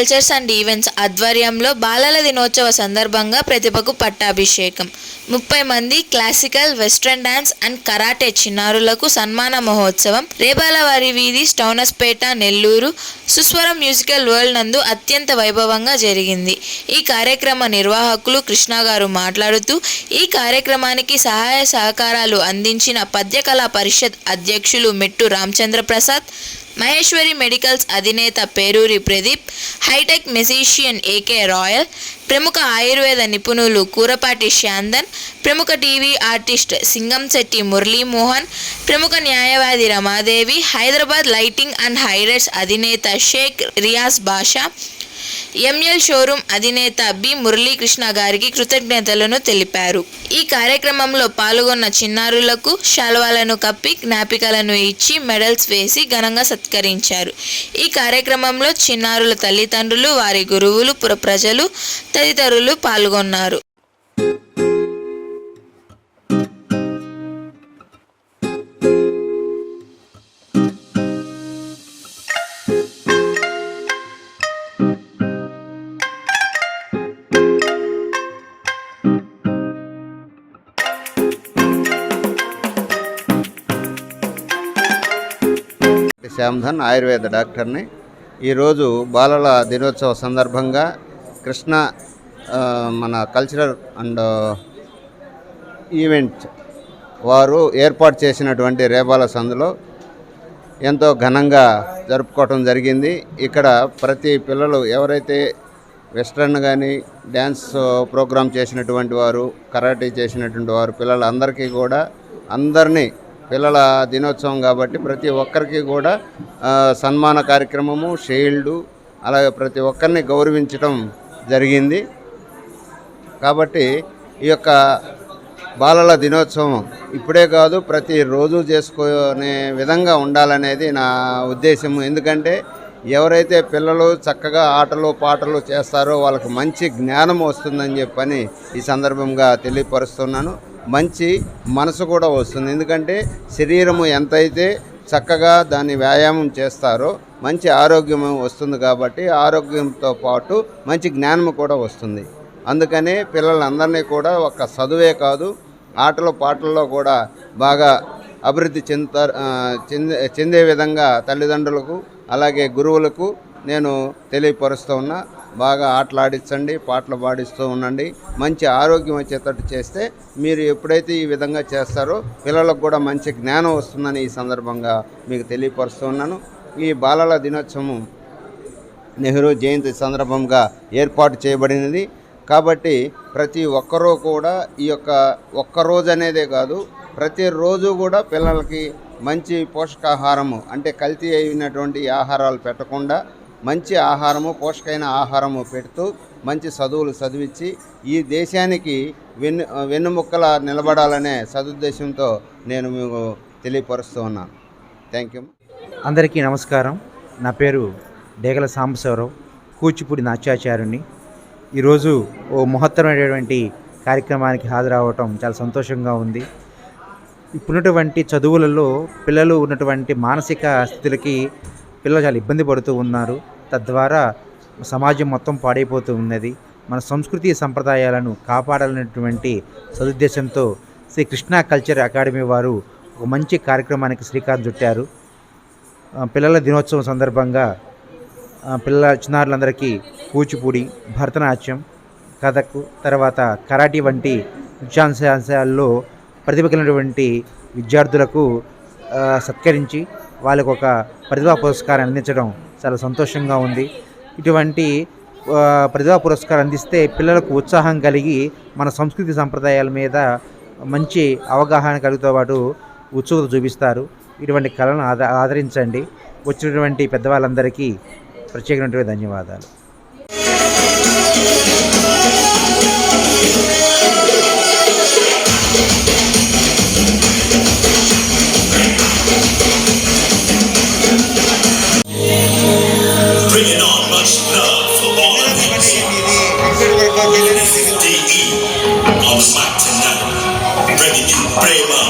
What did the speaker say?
Cultures and events ఆధ్వర్యంలో బాలల దినోత్సవ సందర్భంగా ప్రతిభకు పట్టాభిషేకం. 30 మంది classical, western dance and karate చిన్నారులకు సన్మాన మహోత్సవం రేబాలవారి వీధి, స్టౌనస్పేట, నెల్లూరు సుస్వరం మ్యూజికల్ వరల్డ్ నందు అత్యంత వైభవంగా జరిగింది. ఈ కార్యక్రమ నిర్వాహకులు కృష్ణ గారు మాట్లాడుతూ, ఈ కార్యక్రమానికి సహాయ సహకారాలు అందించిన పద్య కళా పరిషత్ అధ్యక్షులు మెట్టు రామచంద్ర ప్రసాద్, మహేశ్వరి మెడికల్స్ అధినేత Peruri Pradeep, hitech magician AK royal, ప్రముఖ ఆయుర్వేద నిపుణులు కూరపాటి శాందన్, ప్రముఖ టీవీ ఆర్టిస్ట్ సింగంశెట్టి మురళీమోహన్, ప్రముఖ న్యాయవాది Ramadevi, Hyderabad lighting and highlights అధినేత షేక్ రియాజ్ బాషా, ఎంఎల్ షోరూమ్ అధినేత బి మురళీకృష్ణ గారికి కృతజ్ఞతలను తెలిపారు. ఈ కార్యక్రమంలో పాల్గొన్న చిన్నారులకు శాల్వాలను కప్పి, జ్ఞాపికలను ఇచ్చి, మెడల్స్ వేసి ఘనంగా సత్కరించారు. ఈ కార్యక్రమంలో చిన్నారుల తల్లిదండ్రులు, వారి గురువులు, పుర ప్రజలు తదితరులు పాల్గొన్నారు. శ్యామ్ధన్ ఆయుర్వేద డాక్టర్ని. ఈరోజు బాలల దినోత్సవ సందర్భంగా కృష్ణ మన కల్చరల్ అండ్ ఈవెంట్ వారు ఏర్పాటు చేసినటువంటి రేబాల సందులో ఎంతో ఘనంగా జరుపుకోవటం జరిగింది. ఇక్కడ ప్రతి పిల్లలు ఎవరైతే వెస్ట్రన్ కానీ డ్యాన్స్ ప్రోగ్రామ్ చేసినటువంటి వారు, కరాటే చేసినటువంటి వారు పిల్లలందరికీ కూడా అందరినీ పిల్లల దినోత్సవం కాబట్టి ప్రతి ఒక్కరికి కూడా సన్మాన కార్యక్రమము, షీల్డు, అలాగే ప్రతి ఒక్కరిని గౌరవించడం జరిగింది. కాబట్టి ఈ యొక్క బాలల దినోత్సవం ఇప్పుడే కాదు ప్రతిరోజు చేసుకునే విధంగా ఉండాలనేది నా ఉద్దేశం. ఎందుకంటే ఎవరైతే పిల్లలు చక్కగా ఆటలు పాటలు చేస్తారో వాళ్ళకి మంచి జ్ఞానం వస్తుందని చెప్పని ఈ సందర్భంగా తెలియపరుస్తున్నాను. మంచి మనసు కూడా వస్తుంది. ఎందుకంటే శరీరము ఎంతైతే చక్కగా దాన్ని వ్యాయామం చేస్తారో మంచి ఆరోగ్యం వస్తుంది. కాబట్టి ఆరోగ్యంతో పాటు మంచి జ్ఞానం కూడా వస్తుంది. అందుకనే పిల్లలందరినీ కూడా ఒక చదువే కాదు ఆటలు పాటల్లో కూడా బాగా అభివృద్ధి చెందే విధంగా తల్లిదండ్రులకు అలాగే గురువులకు నేను తెలియపరుస్తూ ఉన్నా. బాగా ఆటలాడించండి, పాటలు పాడిస్తూ ఉండండి. మంచి ఆరోగ్యం వచ్చేటట్టు చేస్తే మీరు ఎప్పుడైతే ఈ విధంగా చేస్తారో పిల్లలకు కూడా మంచి జ్ఞానం వస్తుందని ఈ సందర్భంగా మీకు తెలియపరుస్తూ ఉన్నాను. ఈ బాలల దినోత్సవం నెహ్రూ జయంతి సందర్భంగా ఏర్పాటు చేయబడినది. కాబట్టి ప్రతి ఒక్కరూ కూడా ఈ యొక్క ఒక్కరోజు అనేదే కాదు ప్రతిరోజు కూడా పిల్లలకి మంచి పోషకాహారము అంటే కల్తీ అయినటువంటి ఆహారాలు పెట్టకుండా మంచి ఆహారము, పోషకమైన ఆహారము పెడుతూ మంచి చదువులు చదివించి ఈ దేశానికి వెన్నుముక్కల నిలబడాలనే సదుద్దేశంతో నేను మీకు తెలియపరుస్తూ ఉన్నాను. Thank you. అందరికీ నమస్కారం. నా పేరు డేగల సాంబశివరావు, కూచిపూడి నాట్యాచార్యుని. ఈరోజు ఓ మహత్తరమైనటువంటి కార్యక్రమానికి హాజరవటం చాలా సంతోషంగా ఉంది. ఇప్పుడున్నటువంటి చదువులలో పిల్లలు ఉన్నటువంటి మానసిక స్థితులకి పిల్లలు చాలా ఇబ్బంది పడుతూ ఉన్నారు. తద్వారా సమాజం మొత్తం పాడైపోతూ ఉన్నది. మన సంస్కృతి సంప్రదాయాలను కాపాడాలనేటువంటి సదుద్దేశంతో శ్రీ కృష్ణ కల్చర్ అకాడమీ వారు ఒక మంచి కార్యక్రమానికి శ్రీకారం చుట్టారు. పిల్లల దినోత్సవం సందర్భంగా చిన్నారులందరికీ కూచిపూడి, భరతనాట్యం, కథక్, తర్వాత కరాటీ వంటి నృత్యాంశాల్లో ప్రతిభ కలిగినటువంటి విద్యార్థులకు సత్కరించి వాళ్ళకు ఒక ప్రతిభా పురస్కారం అందించడం చాలా సంతోషంగా ఉంది. ఇటువంటి ప్రతిభా పురస్కారం అందిస్తే పిల్లలకు ఉత్సాహం కలిగి మన సంస్కృతి సంప్రదాయాల మీద మంచి అవగాహన కలుగుతో పాటు ఉత్సుకత చూపిస్తారు. ఇటువంటి కళలను ఆదరించండి. వచ్చినటువంటి పెద్దవాళ్ళందరికీ ప్రత్యేకమైనటువంటి ధన్యవాదాలు. Bringing on much love for all of us. DE on the mic tonight. Bringing you Prema.